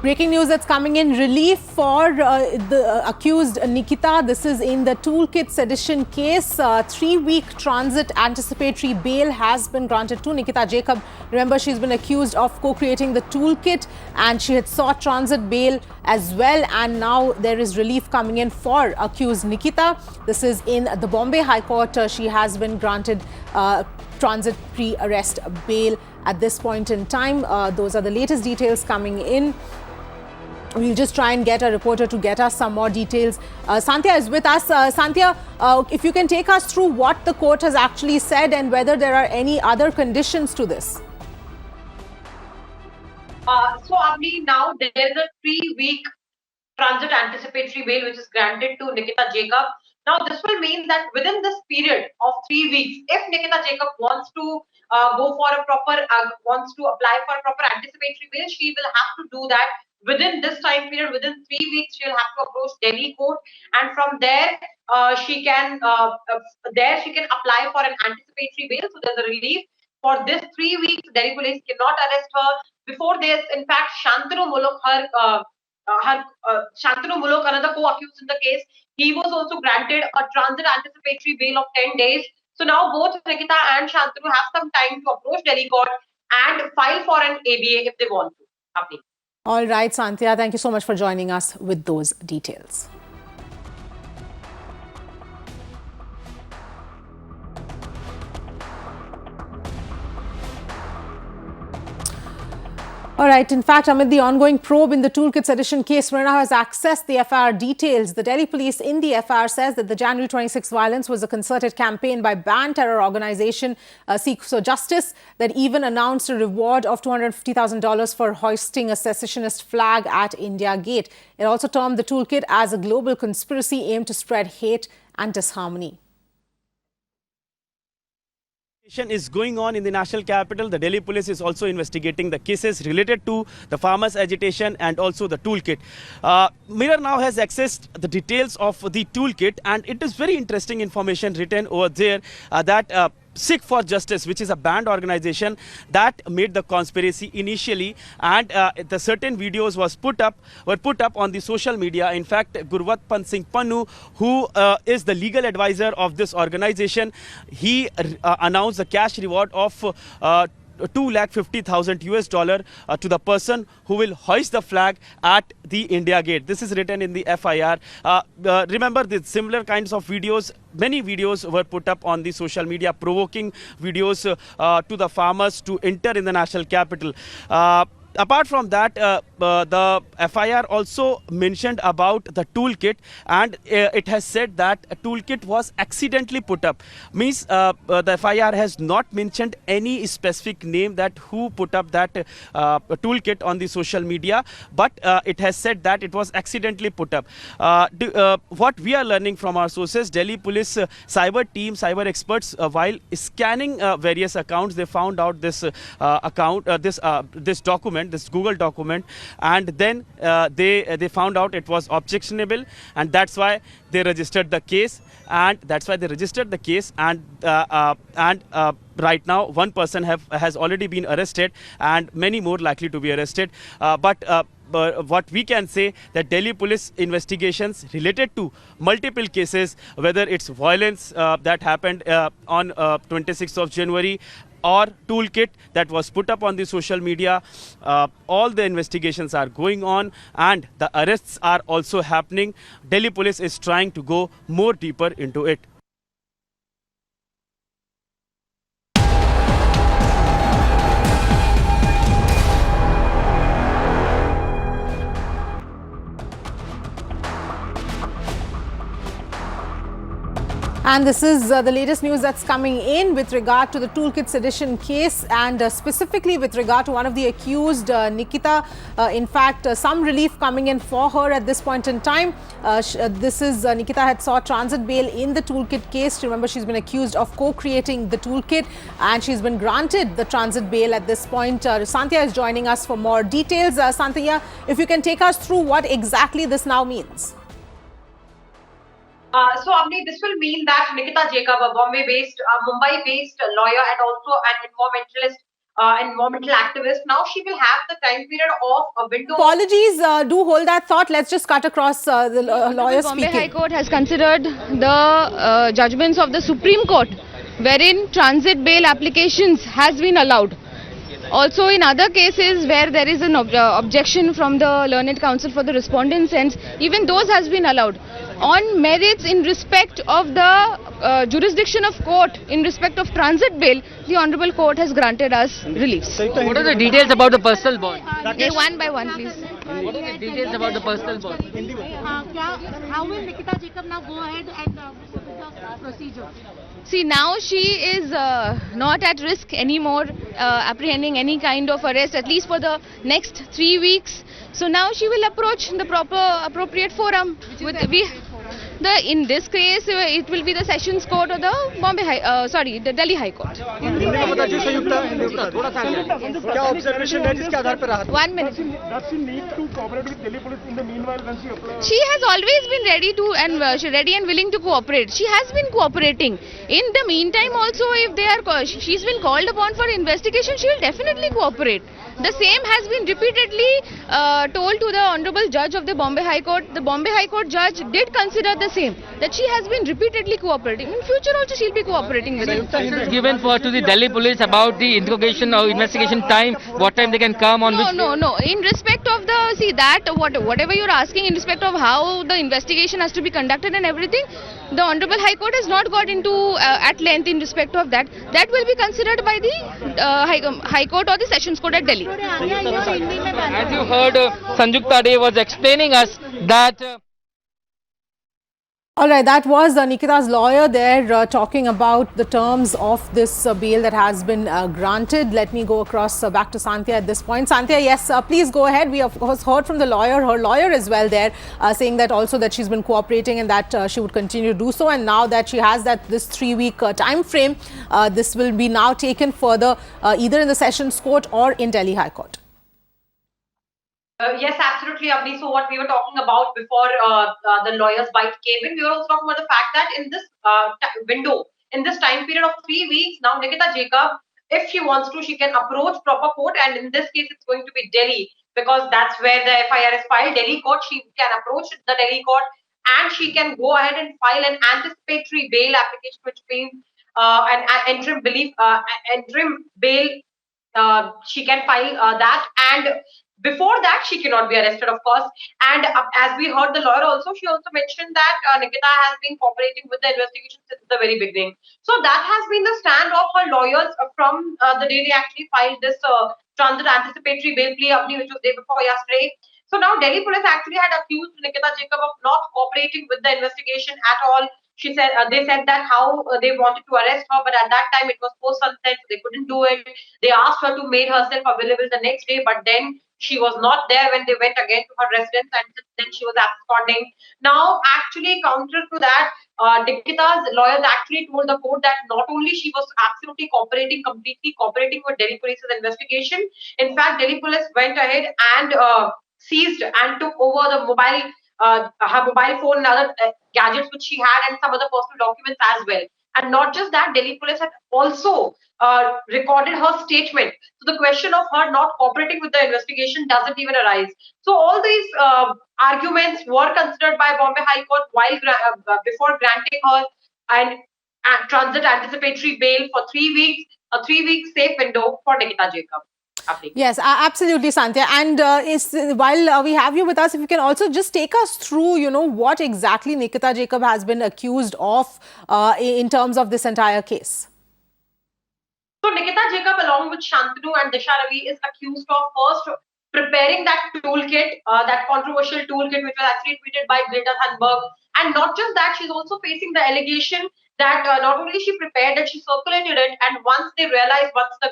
Breaking news that's coming in. Relief for the accused Nikita. This is in the toolkit sedition case. 3-week transit anticipatory bail has been granted to Nikita Jacob. Remember, she's been accused of co-creating the toolkit and she had sought transit bail as well. And now there is relief coming in for accused Nikita. This is in the Bombay High Court. She has been granted transit pre-arrest bail at this point in time. Those are the latest details coming in. We'll just try and get a reporter to get us some more details. Sandhya is with us. Sandhya, if you can take us through what the court has actually said and whether there are any other conditions to this. So, Avni, now there is a 3-week transit anticipatory bail which is granted to Nikita Jacob. Now, this will mean that within this period of 3 weeks, if Nikita Jacob wants to wants to apply for a proper anticipatory bail, she will have to do that within this time period. Within 3 weeks, she will have to approach Delhi court, and from there, she can apply for an anticipatory bail. So there's a relief for this 3 weeks. Delhi police cannot arrest her. Before this, in fact, Shantanu Muluk, Shantanu Muluk, another co-accused in the case, he was also granted a transit anticipatory bail of 10 days. So now both Nikita and Shantanu have some time to approach Delhi court and file for an ABA if they want to. All right, Sandhya, thank you so much for joining us with those details. All right. In fact, amid the ongoing probe in the toolkit sedition case, Myrna has accessed the FIR details. The Delhi police in the FIR says that the January 26 violence was a concerted campaign by banned terror organization Seek for Justice that even announced a reward of $250,000 for hoisting a secessionist flag at India Gate. It also termed the toolkit as a global conspiracy aimed to spread hate and disharmony. Is going on in the national capital. The Delhi police is also investigating the cases related to the farmers' agitation and also the toolkit. Mirror now has accessed the details of the toolkit, and it is very interesting information written over there that Seek for Justice, which is a banned organization that made the conspiracy initially, and the certain videos were put up on the social media. In fact, Gurvat Pant Singh Pannu, who is the legal advisor of this organization, he announced a cash reward of $250,000 to the person who will hoist the flag at the India Gate. This is written in the FIR. Remember, the similar kinds of videos, many videos were put up on the social media, provoking videos to the farmers to enter in the national capital. Apart from that, the FIR also mentioned about the toolkit, and it has said that a toolkit was accidentally put up. Means the FIR has not mentioned any specific name that who put up that toolkit on the social media, but it has said that it was accidentally put up. What we are learning from our sources, Delhi police cyber team, cyber experts, while scanning various accounts, they found out this this document, this Google document, and then they found out it was objectionable, and that's why they registered the case. And right now one person has already been arrested, and many more likely to be arrested. But what we can say that Delhi police investigations related to multiple cases, whether it's violence that happened on 26th of January or toolkit that was put up on the social media, all the investigations are going on and the arrests are also happening. Delhi police is trying to go more deeper into it. And this is the latest news that's coming in with regard to the toolkit sedition case, and specifically with regard to one of the accused, Nikita. In fact, some relief coming in for her at this point in time. This is Nikita had sought transit bail in the toolkit case. Remember, she's been accused of co-creating the toolkit, and she's been granted the transit bail at this point. Sandhya is joining us for more details. Sandhya, if you can take us through what exactly this now means. So, Avni, this will mean that Nikita Jacob, a Mumbai-based lawyer and also an environmentalist, environmental activist. Now she will have the time period of a window. Apologies, do hold that thought. Let's just cut across the lawyer Bombay High speaking. Court has considered the judgments of the Supreme Court, wherein transit bail applications has been allowed. Also, in other cases where there is an objection from the Learned Counsel for the respondents' ends, even those has been allowed. On merits in respect of the jurisdiction of court, in respect of transit bail, the Honorable Court has granted us reliefs. What are the details about the personal bond? Okay, one by one, please. What are the details about the personal bond? How will Nikita Jacob now go ahead and with the procedure? See, now she is not at risk anymore, apprehending any kind of arrest, at least for the next 3 weeks. So now she will approach the appropriate forum. In this case, it will be the Sessions Court or the the Delhi High Court. 1 minute. Does she need to cooperate with Delhi police in the meanwhile when she applies? She has always been ready and willing to cooperate. She has been cooperating. In the meantime, also, if she's been called upon for investigation, she will definitely cooperate. The same has been repeatedly told to the Honorable Judge of the Bombay High Court. The Bombay High Court judge did consider the same, that she has been repeatedly cooperating. In future also she will be cooperating with us. Given to the Delhi police about the interrogation or investigation time, what time they can come on No. In respect of whatever you're asking, in respect of how the investigation has to be conducted and everything, the Honorable High Court has not got into at length in respect of that. That will be considered by the High Court or the Sessions Court at Delhi. As you heard, Sanjukta Dey was explaining us that... All right, that was Nikita's lawyer there talking about the terms of this bail that has been granted. Let me go across back to Sandhya at this point. Sandhya, yes, please go ahead. We of course heard from the lawyer, her lawyer as well there, saying that also that she's been cooperating and that she would continue to do so. And now that she has this 3-week time frame, this will be now taken further either in the Sessions Court or in Delhi High Court. Yes, absolutely, Avni. So what we were talking about before the lawyer's bite came in, we were also talking about the fact that in this window, in this time period of 3 weeks, now Nikita Jacob, if she wants to, she can approach proper court, and in this case, it's going to be Delhi, because that's where the FIR is filed. Delhi court, she can approach the Delhi court, and she can go ahead and file an anticipatory bail application, which means an interim bail. She can file that, and before that, she cannot be arrested, of course. And as we heard the lawyer also, she also mentioned that Nikita has been cooperating with the investigation since the very beginning. So that has been the stand of her lawyers from the day they actually filed this transit anticipatory bail plea, which was day before yesterday. So now Delhi police actually had accused Nikita Jacob of not cooperating with the investigation at all. She said they said that how they wanted to arrest her, but at that time it was post sunset, so they couldn't do it. They asked her to make herself available the next day, but then she was not there when they went again to her residence, and then she was absconding. Now, actually, counter to that, Nikita's lawyers actually told the court that not only she was absolutely completely cooperating with Delhi police's investigation. In fact, Delhi police went ahead and seized and took over the her mobile phone and other gadgets which she had, and some other personal documents as well. And not just that, Delhi police had also recorded her statement. So the question of her not cooperating with the investigation doesn't even arise. So all these arguments were considered by Bombay High Court while before granting her an transit anticipatory bail for 3 weeks, a 3-week safe window for Nikita Jacob. Yes, absolutely, Sandhya. And while we have you with us, if you can also just take us through, what exactly Nikita Jacob has been accused of in terms of this entire case. So Nikita Jacob, along with Shantanu and Disha Ravi, is accused of first preparing that toolkit, that controversial toolkit, which was actually tweeted by Greta Thunberg. And not just that, she's also facing the allegation that not only she prepared it, she circulated it. And once the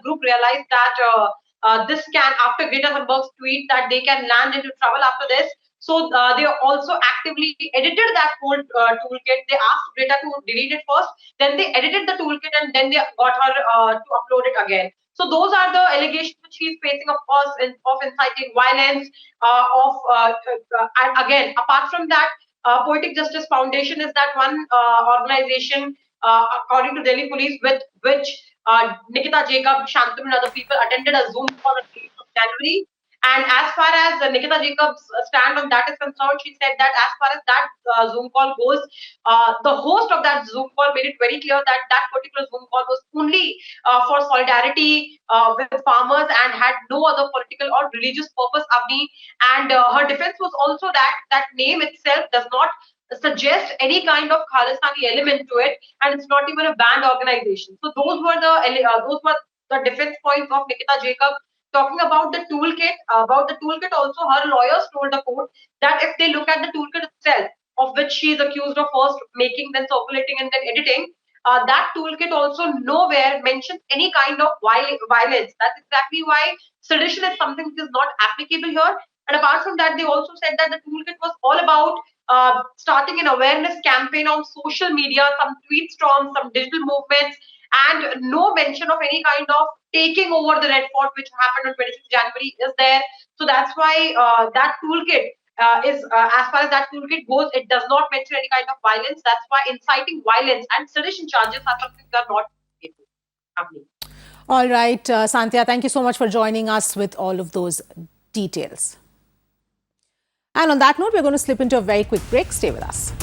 group realized that this can, after Greta Thunberg's tweet, that they can land into trouble after this. So they also actively edited that whole toolkit. They asked Greta to delete it first, then they edited the toolkit, and then they got her to upload it again. So those are the allegations which she's facing, of course, of inciting violence, and again, apart from that, Poetic Justice Foundation is that one organization, according to Delhi police, with which Nikita Jacob, Shantanu and other people attended a Zoom call on 8th of January. And as far as Nikita Jacob's stand on that is concerned, she said that as far as that Zoom call goes, the host of that Zoom call made it very clear that that particular Zoom call was only for solidarity with farmers and had no other political or religious purpose, Avni. And her defense was also that that name itself does not suggest any kind of Khalistani element to it, and it's not even a banned organization. So those were the defense points of Nikita Jacob. Talking about the toolkit, also her lawyers told the court that if they look at the toolkit itself, of which she is accused of first making, then circulating, and then editing, that toolkit also nowhere mentions any kind of violence. That's exactly why sedition is something which is not applicable here. And apart from that, they also said that the toolkit was all about starting an awareness campaign on social media, some tweet storms, some digital movements, and no mention of any kind of taking over the Red Fort, which happened on 26th January, is there. So that's why that toolkit as far as that toolkit goes, it does not mention any kind of violence. That's why inciting violence and sedition charges are something that are not happening. All right, Sandhya, thank you so much for joining us with all of those details. And on that note, we're going to slip into a very quick break. Stay with us.